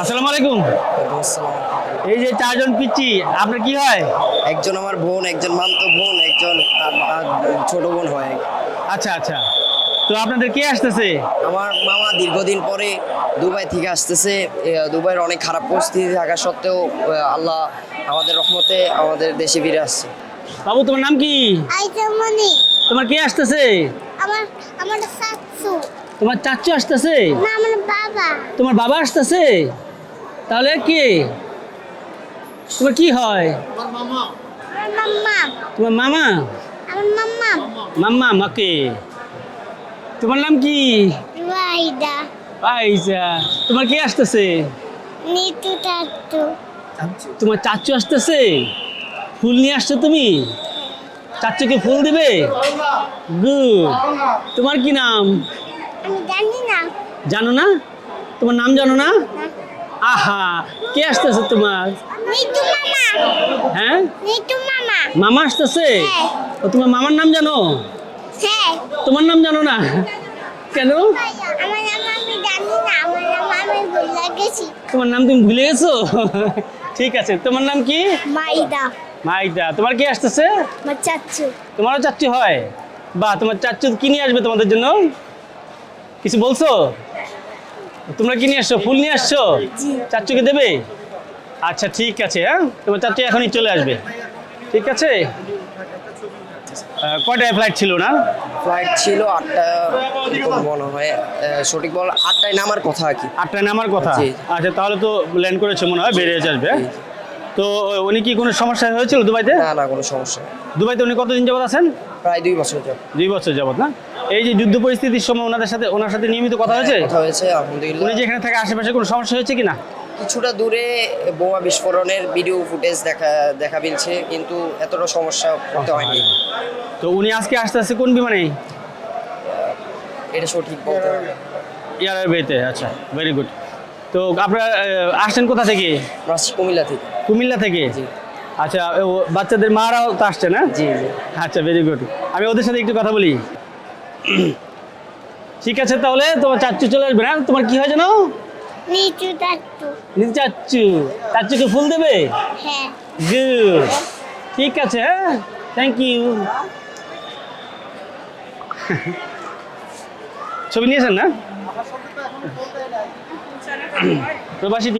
আসসালামু আলাইকুম। এই যে চারজন পিচ্ছি, আপনার কি হয়? একজন আমার বোন, একজন মামতো বোন, একজন ছোট বোন হয়। আচ্ছা আচ্ছা, তো আপনাদের কে আসতেছে? আমার মামা দীর্ঘদিন পরে দুবাই থেকে আসতেছে। দুবাইয়ের অনেক খারাপ পরিস্থিতি থাকা সত্ত্বেও আল্লাহ আমাদের রহমতে আমাদের দেশে ফিরে আসছে। বাবু, তোমার নাম কি? আইজামনি তোমার কে আসতেছে? আমার আমার শাশু তোমার চাচু আসতেছে? না আমার বাবা তোমার বাবা আসতেছে? তাহলে কে তোমার কি হয়? আমার মাম্মা তোমার মামা? আমার মাম্মা মাম্মা মাকে। তোমার নাম কি? রুয়াইদা আইসা। তোমার কে আসতেছে? নিতু টাটু তোমার চাচু আসতেছে? ফুল নিয়ে আসছো তুমি? চাচুকে ফুল দিবে? গুড। তোমার কি নাম? আমি জানি না জানো না? তোমার নাম জানো না? আহা, কে আসতেছে তোমার? নিতু মামা হ্যাঁ, নিতু মামা মামা আসতেছে? হ্যাঁ। ও, তোমার মামার নাম জানো? হ্যাঁ তোমার নাম জানো না কেন? আমার নাম আমি জানি না আমার নাম আমি ভুলে গেছি তোমার নাম তুমি ভুলে গেছো? ঠিক আছে, তোমার নাম কি? মাইদা মাইদা। তোমার কি আসতেছে? আমার চাচু তোমারও চাচ্চু হয়? বাহ, তোমার চাচ্চু কি নিয়ে আসবে তোমাদের জন্য? কিছু বলছো? তোমরা কি নিয়ে আসছো? ফুল নিয়ে আসছো? জি। চাচ্চুকে দেবে? আচ্ছা ঠিক আছে, হ্যাঁ, তোমার চাচ্চু এখনই চলে আসবে। ঠিক আছে। কয়টায় ফ্লাইট ছিল না? ফ্লাইট ছিল 8টা মনে হয়, সঠিক বল 8টায় নামার কথা আর কি। 8টায় নামার কথা। জি। আচ্ছা, তাহলে তো ল্যান্ড করেছে মনে হয়, বেরিয়ে আসবে। জি। তো উনি কি কোনো সমস্যা হয়েছিল দুবাইতে? না না, কোনো সমস্যা নেই। দুবাইতে উনি কতদিন যাবত আছেন? প্রায় 2 বছর যাবত 2 বছর যাবত না? এই যে যুদ্ধ পরিস্থিতির সময় ওনার সাথে নিয়মিত কথা হয়েছে? কথা হয়েছে আলহামদুলিল্লাহ। উনি যেখানে থাকে আশেপাশে কোনো সমস্যা হয়েছে কিনা? কিছুটা দূরে বোমা বিস্ফোরণের ভিডিও ফুটেজ দেখা মিলছে, কিন্তু এতটা সমস্যা করতে হয়নি। তো উনি আজকে আসতে কোন বিমানে? এটা সঠিক বলতে হবে। এয়ার এয়ারওয়েতে। আচ্ছা, ভেরি গুড। তো আপনারা আসছেন কোথা থেকে? আমরা আসছি কুমিল্লা থেকে। কুমিল্লা থেকে? জি। আচ্ছা, বাচ্চাদের মারাও তো আসছে না? জি জি। আচ্ছা, ভেরি গুড। আমি ওদের সাথে একটু কথা বলি। ঠিক আছে, তাহলে তোমার চাচ্চু চলে আসবে না? তোমার কি হয় জানো? নিতু টাটু নিজে চাচ্চুকে ফুল দেবে? হ্যাঁ গুড। ঠিক আছে, হ্যাঁ, থ্যাংক ইউ। ছবি নিয়েছেন না? প্রবাসী